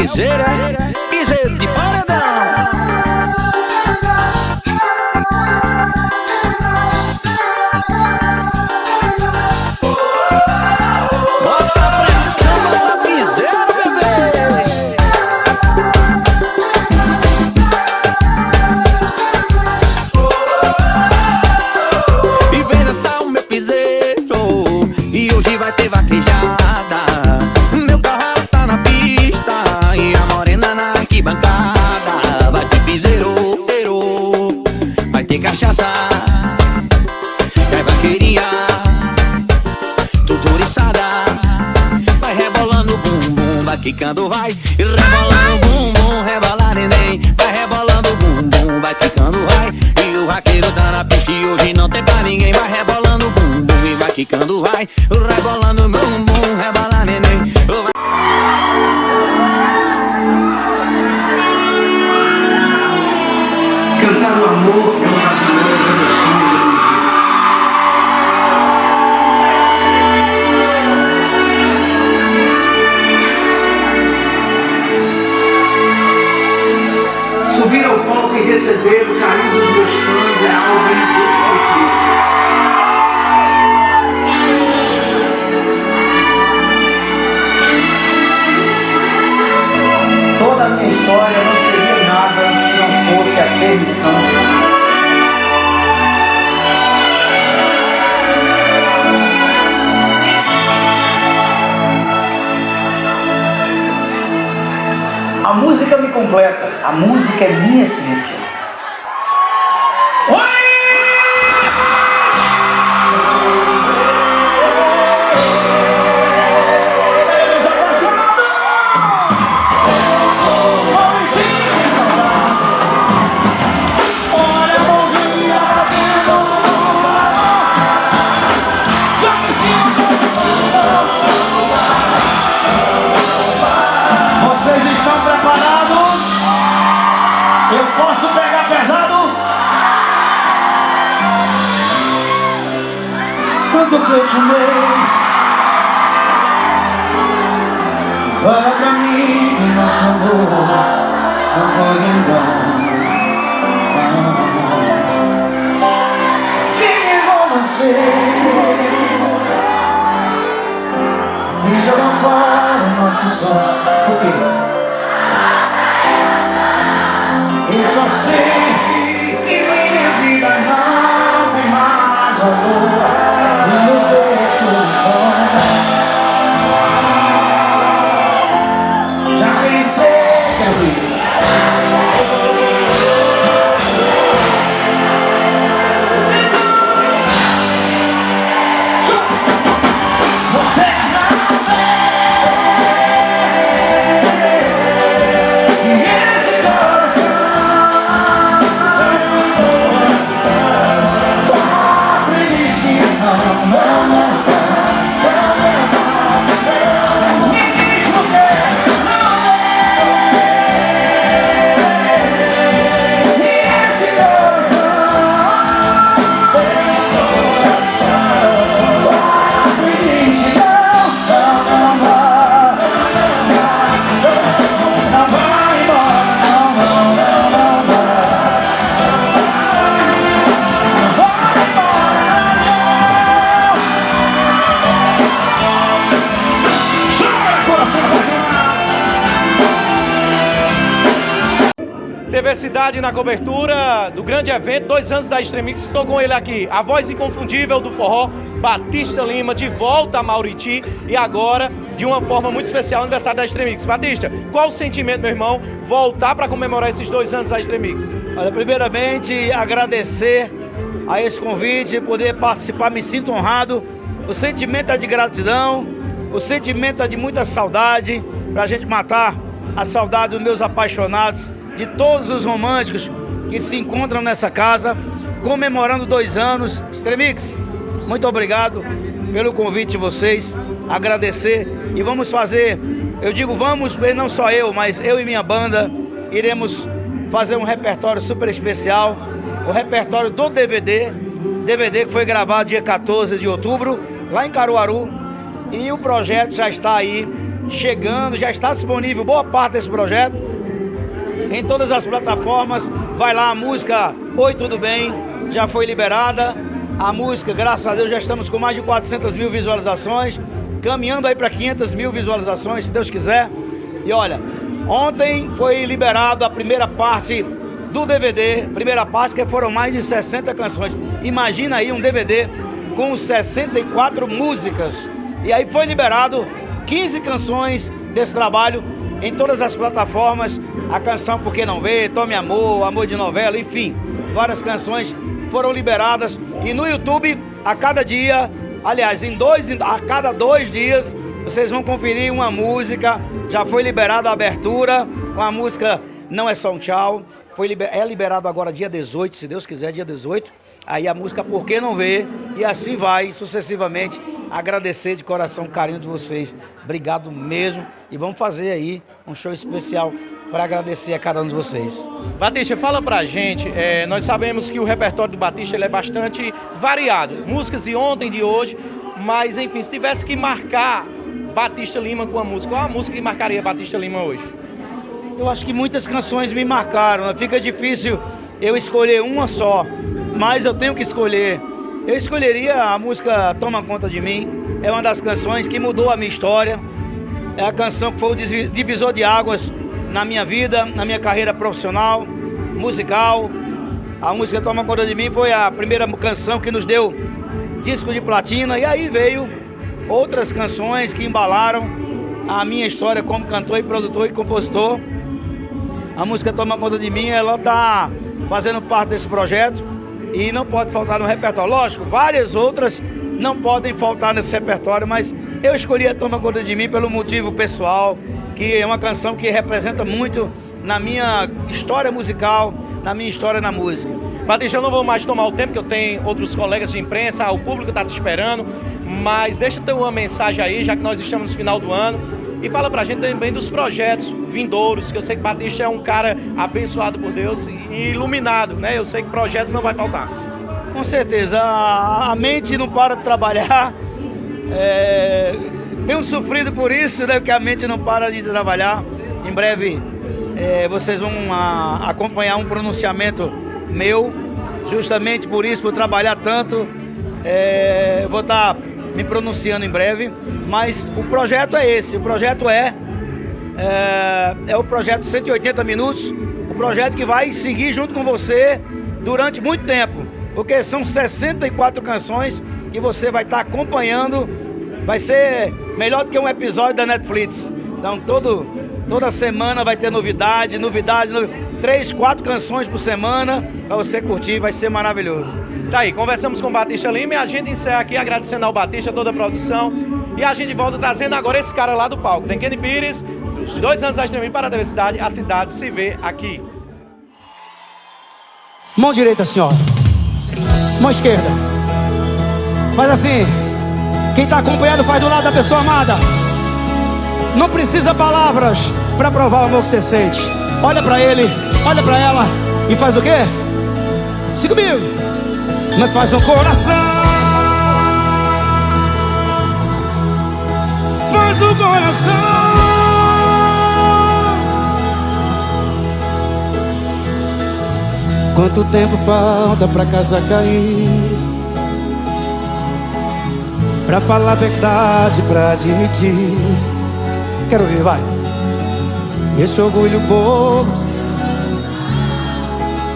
piseiro, é? Piseiro de paredão. Bota pressão, bota piseiro, bebê. E vem dançar o meu piseiro, e hoje vai ter vaquejada. Meu carro tá na pista e a morena na arquibancada. Vai ter piseiro, vai ter cachaça, vai vaqueirinha, tudo oriçada. Vai rebolando o bumbum, vai quicando, vai rebolando o bumbum, rebola neném. Vai rebolando o bumbum, vai quicando, vai. E o vaqueiro tá na pista e hoje não tem pra ninguém. Vai rebolando o bumbum e vai quicando, vai rebolando o bumbum, rebola neném. Cantar o amor é uma das maiores emoções da minha vida. Subir ao palco e receber o carinho dos meus fãs é algo indescritível. Toda a minha história não seria nada se não fosse a permissão. A música me completa, a música é minha essência. Vocês estão preparados? Eu posso pegar pesado? Tanto que eu te amei, fala pra mim que nosso amor não foi em vão. Quem eu não sei, e joga para o nosso sonho. Por quê? Eu só sei que minha vida não tem mais valor se você souber. Já pensei que eu vi. Você TV Cidade na cobertura do grande evento, 2 anos da Extremix. Estou com ele aqui, a voz inconfundível do forró, Batista Lima, de volta a Mauriti e agora, de uma forma muito especial, aniversário da Extremix. Batista, qual o sentimento, meu irmão, voltar para comemorar esses 2 anos da Extremix? Olha, primeiramente, agradecer a esse convite, poder participar, me sinto honrado. O sentimento é de gratidão, o sentimento é de muita saudade, para a gente matar a saudade dos meus apaixonados, de todos os românticos que se encontram nessa casa, comemorando 2 anos. Extremix, muito obrigado pelo convite de vocês, agradecer e vamos fazer, eu digo vamos, não só eu, mas eu e minha banda, iremos fazer um repertório super especial, o repertório do DVD que foi gravado dia 14 de outubro, lá em Caruaru, e o projeto já está aí chegando, já está disponível boa parte desse projeto em todas as plataformas. Vai lá, a música Oi Tudo Bem já foi liberada. A música, graças a Deus, já estamos com mais de 400 mil visualizações, caminhando aí para 500 mil visualizações, se Deus quiser. E olha, ontem foi liberado a primeira parte do DVD, primeira parte que foram mais de 60 canções. Imagina aí um DVD com 64 músicas. E aí foi liberado 15 canções desse trabalho em todas as plataformas. A canção Por Que Não Vê, Tome Amor, Amor de Novela, enfim, várias canções foram liberadas. E no YouTube, a cada dia, aliás, a cada 2 dias, vocês vão conferir uma música. Já foi liberada a abertura com a música Não É Só Um Tchau. É liberado agora dia 18, se Deus quiser, dia 18. Aí a música Por Que Não Vê, e assim vai sucessivamente. Agradecer de coração o carinho de vocês. Obrigado mesmo. E vamos fazer aí um show especial para agradecer a cada um de vocês. Batista, fala pra gente, nós sabemos que o repertório do Batista ele é bastante variado. Músicas de ontem, de hoje, mas enfim, se tivesse que marcar Batista Lima com a música, qual a música que marcaria Batista Lima hoje? Eu acho que muitas canções me marcaram. Fica difícil eu escolher uma só, mas eu tenho que escolher. Eu escolheria a música Toma Conta de Mim. É uma das canções que mudou a minha história. É a canção que foi o divisor de águas na minha vida, na minha carreira profissional, musical. A música Toma Conta de Mim foi a primeira canção que nos deu disco de platina. E aí veio outras canções que embalaram a minha história como cantor e produtor e compositor. A música Toma Conta de Mim, ela está fazendo parte desse projeto e não pode faltar no repertório. Lógico, várias outras não podem faltar nesse repertório, mas eu escolhi a Toma Conta de Mim pelo motivo pessoal, que é uma canção que representa muito na minha história musical, na minha história na música. Batista, eu não vou mais tomar o tempo, que eu tenho outros colegas de imprensa, o público está te esperando, mas deixa eu ter uma mensagem aí, já que nós estamos no final do ano. E fala pra gente também dos projetos vindouros, que eu sei que Batista é um cara abençoado por Deus e iluminado, né? Eu sei que projetos não vai faltar. Com certeza, a mente não para de trabalhar. Tenho sofrido por isso, né? Porque a mente não para de trabalhar. Em breve vocês vão acompanhar um pronunciamento meu, justamente por isso, por trabalhar tanto. Eu vou estar me pronunciando em breve, mas o projeto é esse. O projeto é o projeto 180 Minutos, o projeto que vai seguir junto com você durante muito tempo, porque são 64 canções que você vai estar acompanhando. Vai ser melhor do que um episódio da Netflix. Então toda semana vai ter novidade, 3, 4 canções por semana para você curtir, vai ser maravilhoso. Tá aí, conversamos com o Batista Lima e a gente encerra aqui agradecendo ao Batista, toda a produção, e a gente volta trazendo agora esse cara lá do palco. Tem Kenny Pires, 2 anos da Extreme para a TV Cidade, a cidade se vê aqui. Mão direita, senhora. Mão esquerda. Faz assim. Quem está acompanhando faz do lado da pessoa amada. Não precisa palavras para provar o amor que você sente. Olha para ele, olha para ela e faz o quê? Siga comigo. Mas faz um coração. Faz o coração. Quanto tempo falta pra casa cair? Pra falar a verdade, pra admitir. Quero ouvir, vai. Esse orgulho bobo,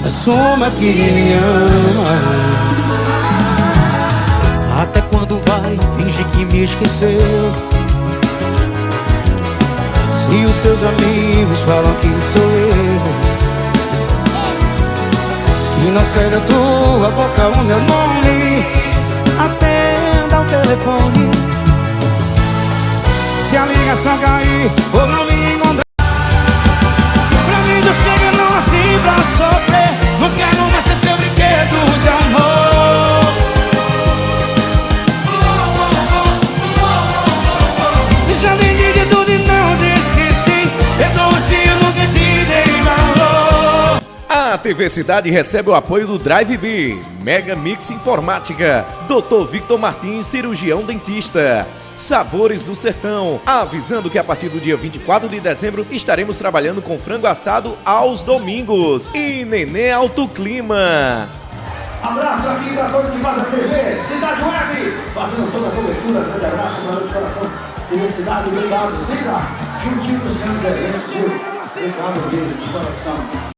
assuma que me ama. Até quando vai fingir que me esqueceu? Se os seus amigos falam que sou eu, e não sai da tua boca o meu nome, atenda o telefone. Se a ligação cair ou não me encontrar, pra mim eu chego não assim pra sofrer. Não quero mais ser seu brinquedo de amor. Já vendi de tudo e não te esqueci. Perdoa se eu nunca te dei valor. A TV Cidade recebe o apoio do Drive B, Mega Mix Informática, Dr. Victor Martins, cirurgião dentista, Sabores do Sertão, avisando que a partir do dia 24 de dezembro estaremos trabalhando com frango assado aos domingos. E Nenê Alto Clima. Abraço aqui para todos que fazem a TV, Cidade Web, fazendo toda a cobertura. Grande abraço, valeu de coração. TV Cidade, obrigado. Siga juntinho dos grandes eventos. Obrigado, beijo de coração.